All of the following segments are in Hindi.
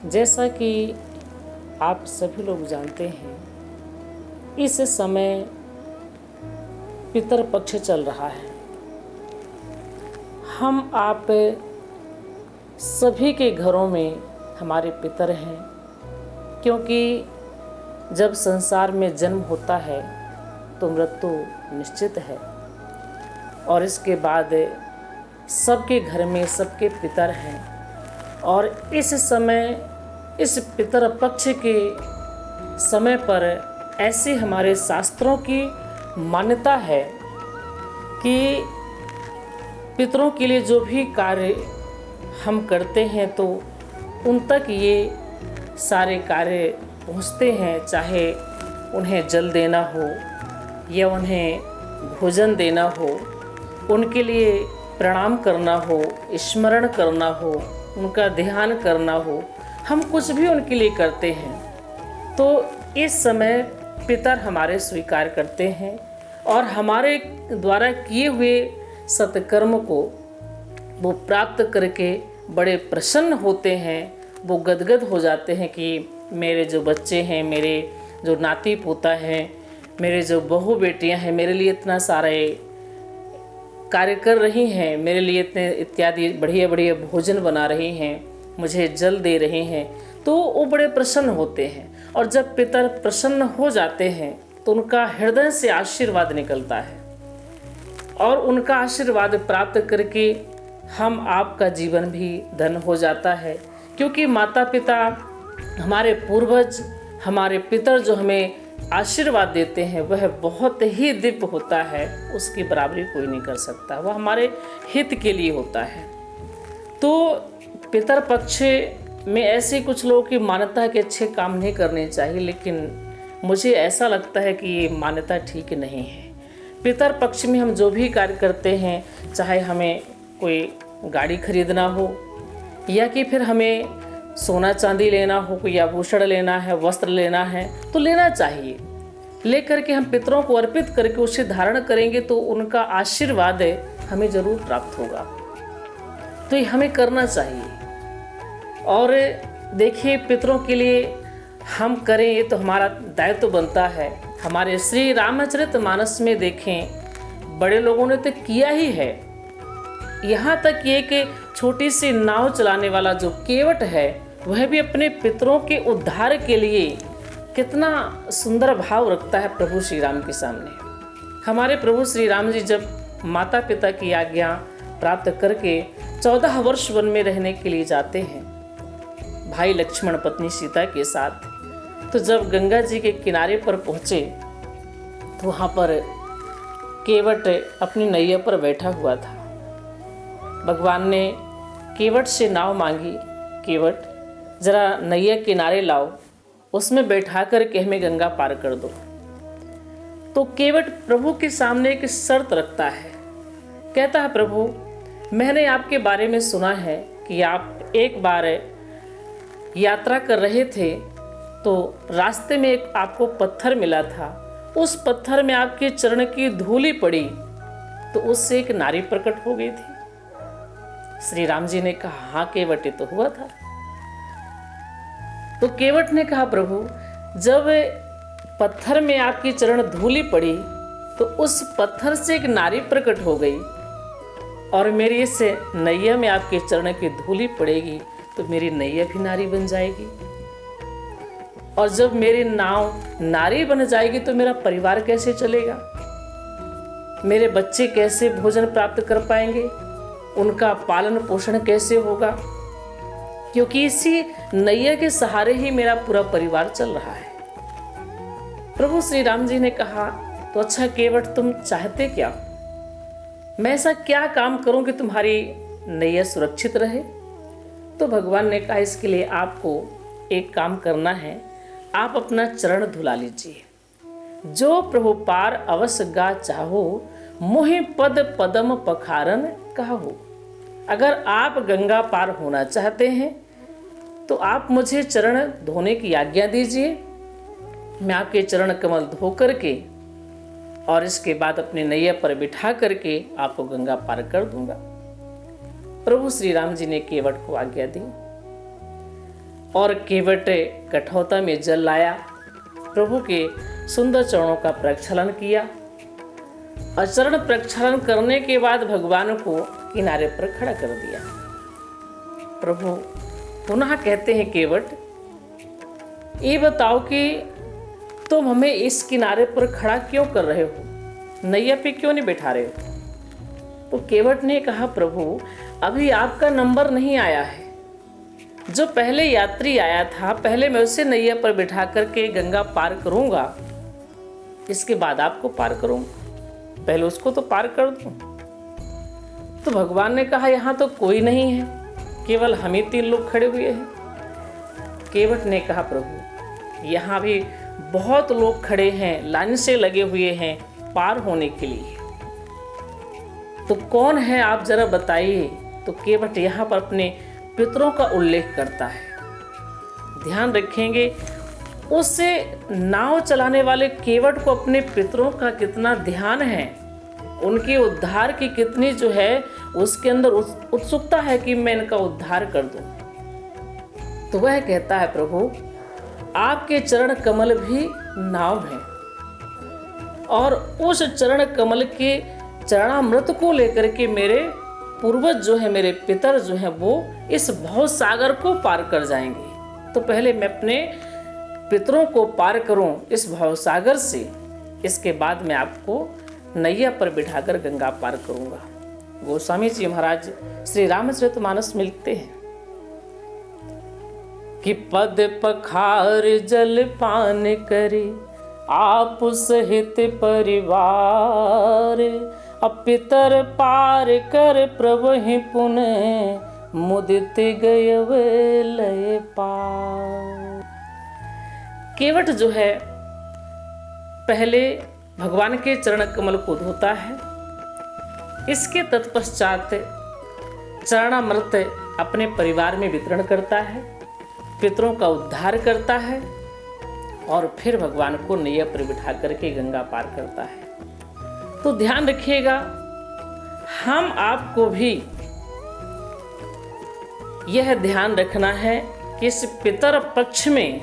जैसा कि आप सभी लोग जानते हैं, इस समय पितृपक्ष चल रहा है। हम आप सभी के घरों में हमारे पितर हैं, क्योंकि जब संसार में जन्म होता है तो मृत्यु निश्चित है और इसके बाद सबके घर में सबके पितर हैं। और इस समय इस पितर पक्ष के समय पर ऐसे हमारे शास्त्रों की मान्यता है कि पितरों के लिए जो भी कार्य हम करते हैं तो उन तक ये सारे कार्य पहुँचते हैं, चाहे उन्हें जल देना हो या उन्हें भोजन देना हो, उनके लिए प्रणाम करना हो, स्मरण करना हो, उनका ध्यान करना हो, हम कुछ भी उनके लिए करते हैं तो इस समय पितर हमारे स्वीकार करते हैं और हमारे द्वारा किए हुए सत्कर्म को वो प्राप्त करके बड़े प्रसन्न होते हैं। वो गदगद हो जाते हैं कि मेरे जो बच्चे हैं, मेरे जो नाती पोता हैं, मेरे जो बहू बेटियां हैं, मेरे लिए इतना सारे कार्य कर रही हैं, मेरे लिए इतने इत्यादि बढ़िया बढ़िया भोजन बना रही हैं, मुझे जल दे रहे हैं, तो वो बड़े प्रसन्न होते हैं। और जब पितर प्रसन्न हो जाते हैं तो उनका हृदय से आशीर्वाद निकलता है और उनका आशीर्वाद प्राप्त करके हम आपका जीवन भी धन हो जाता है। क्योंकि माता पिता, हमारे पूर्वज, हमारे पितर जो हमें आशीर्वाद देते हैं वह बहुत ही दिव्य होता है, उसकी बराबरी कोई नहीं कर सकता, वह हमारे हित के लिए होता है। तो पितर पक्ष में ऐसे कुछ लोगों की मान्यता है कि अच्छे काम नहीं करने चाहिए, लेकिन मुझे ऐसा लगता है कि ये मान्यता ठीक नहीं है। पितर पक्ष में हम जो भी कार्य करते हैं, चाहे हमें कोई गाड़ी खरीदना हो या कि फिर हमें सोना चांदी लेना हो, कोई आभूषण लेना है, वस्त्र लेना है, तो लेना चाहिए। लेकर के हम पितरों को अर्पित करके उसे धारण करेंगे तो उनका आशीर्वाद हमें जरूर प्राप्त होगा। तो ये हमें करना चाहिए। और देखिए, पितरों के लिए हम करें ये तो हमारा दायित्व तो बनता है। हमारे श्री रामचरितमानस में देखें, बड़े लोगों ने तो किया ही है। यहाँ तक ये कि छोटी सी नाव चलाने वाला जो केवट है वह भी अपने पितरों के उद्धार के लिए कितना सुंदर भाव रखता है प्रभु श्री राम के सामने। हमारे प्रभु श्री राम जी जब माता पिता की आज्ञा प्राप्त करके 14 वर्ष वन में रहने के लिए जाते हैं भाई लक्ष्मण पत्नी सीता के साथ, तो जब गंगा जी के किनारे पर पहुँचे तो वहाँ पर केवट अपनी नैया पर बैठा हुआ था। भगवान ने केवट से नाव मांगी, केवट जरा नैया किनारे लाओ, उसमें बैठा कर के हमें गंगा पार कर दो। तो केवट प्रभु के सामने एक शर्त रखता है, कहता है, प्रभु मैंने आपके बारे में सुना है कि आप एक बार यात्रा कर रहे थे तो रास्ते में एक आपको पत्थर मिला था, उस पत्थर में आपके चरण की धूली पड़ी तो उससे एक नारी प्रकट हो गई थी। श्री राम जी ने कहा, हाँ केवट, तो हुआ था। तो केवट ने कहा, प्रभु जब पत्थर में आपकी चरण धूली पड़ी तो उस पत्थर से एक नारी प्रकट हो गई और मेरी इस नैया में आपके चरण की धूली पड़ेगी तो मेरी नैया भी नारी बन जाएगी, और जब मेरी नाव नारी बन जाएगी तो मेरा परिवार कैसे चलेगा, मेरे बच्चे कैसे भोजन प्राप्त कर पाएंगे, उनका पालन पोषण कैसे होगा, क्योंकि इसी नैया के सहारे ही मेरा पूरा परिवार चल रहा है। प्रभु श्री राम जी ने कहा, तो अच्छा केवट, तुम चाहते क्या, मैं ऐसा क्या काम करूं कि तुम्हारी नैया सुरक्षित रहे। तो भगवान ने कहा, इसके लिए आपको एक काम करना है, आप अपना चरण धुला लीजिए। जो प्रभु पार अवश्य गा चाहो, मोहि पद पदम पखारन कहो। अगर आप गंगा पार होना चाहते हैं तो आप मुझे चरण धोने की आज्ञा दीजिए, मैं आपके चरण कमल धो करके और इसके बाद अपनी नैया पर बिठा करके आपको गंगा पार कर दूंगा। प्रभु श्री राम जी ने केवट को आज्ञा दी। और केवट कठौता में जल लाया, प्रभु के सुंदर चरणों का प्रक्षालन किया। चरण प्रक्षालन करने के बाद भगवान को किनारे पर खड़ा कर दिया। प्रभु पुनः कहते हैं, केवट ये बताओ कि तुम हमें इस किनारे पर खड़ा क्यों कर रहे हो, नैया पे क्यों नहीं बैठा रहे हो? तो केवट ने कहा, प्रभु अभी आपका नंबर नहीं आया है। जो पहले यात्री आया था, पहले मैं उसे नैया पर बिठा करके गंगा पार करूंगा, इसके बाद आपको पार करूंगा, पहले उसको तो पार कर दूं। तो भगवान ने कहा, यहाँ तो कोई नहीं है, केवल हम ही 3 लोग खड़े हुए हैं। केवट ने कहा, प्रभु यहाँ भी बहुत लोग खड़े हैं, लाइन से लगे हुए हैं पार होने के लिए, तो कौन है आप जरा बताइए। तो केवट यहाँ पर अपने पितरों का उल्लेख करता है। ध्यान रखेंगे, उससे नाव चलाने वाले केवट को अपने पितरों का कितना ध्यान है, उनके उद्धार की कितनी जो है उसके अंदर उत्सुकता है कि मैं इनका उद्धार कर दूं। तो वह कहता है, प्रभु आपके चरण कमल भी नाव है, और उस चरण कमल के चरणामृत को लेकर के मेरे पूर्वज जो है, मेरे पितर जो है, वो इस भव सागर को पार कर जाएंगे। तो पहले मैं अपने पितरों को पार करूं इस भव सागर से, इसके बाद मैं आपको नैया पर बिठाकर गंगा पार करूंगा। गोस्वामी जी महाराज श्री रामचरितमानस में लिखते हैं कि पद पखार जल पान करे आप सहित परिवार, अब पितर पार कर प्रभु ही पुनः मुदित गयव लय पार। केवट जो है पहले भगवान के चरण कमल को धोता है, इसके तत्पश्चात चरणामृत अपने परिवार में वितरण करता है, पितरों का उद्धार करता है, और फिर भगवान को नैया पर बिठा करके गंगा पार करता है। तो ध्यान रखिएगा, हम आपको भी यह ध्यान रखना है कि इस पितर पक्ष में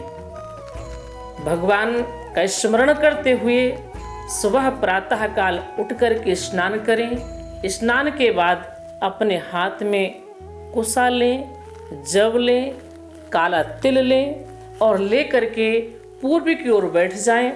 भगवान का स्मरण करते हुए सुबह प्रातः काल उठ करके स्नान करें। स्नान के बाद अपने हाथ में कुसा लें, जव लें, काला तिल लें, और ले करके पूर्व की ओर बैठ जाएं,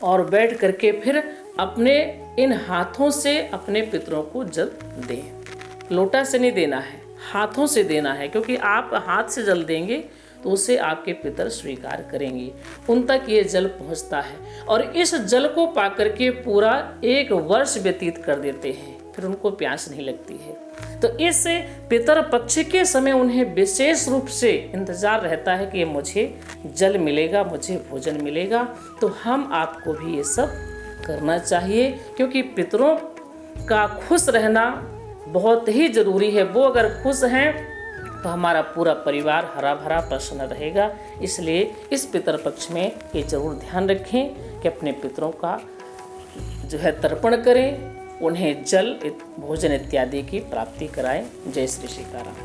और बैठ करके फिर अपने इन हाथों से अपने पितरों को जल दें। लोटा से नहीं देना है, हाथों से देना है, क्योंकि आप हाथ से जल देंगे तो उसे आपके पितर स्वीकार करेंगे, उन तक ये जल पहुंचता है, और इस जल को पाकर के पूरा 1 वर्ष व्यतीत कर देते हैं, फिर उनको प्यास नहीं लगती है। तो इस पितर पक्ष के समय उन्हें विशेष रूप से इंतजार रहता है कि मुझे जल मिलेगा, मुझे भोजन मिलेगा। तो हम आपको भी ये सब करना चाहिए, क्योंकि पितरों का खुश रहना बहुत ही जरूरी है। वो अगर खुश हैं तो हमारा पूरा परिवार हरा भरा प्रसन्न रहेगा। इसलिए इस पितर पक्ष में ये जरूर ध्यान रखें कि अपने पितरों का जो है तर्पण करें, उन्हें जल भोजन इत्यादि की प्राप्ति कराएं। जय श्री सीताराम।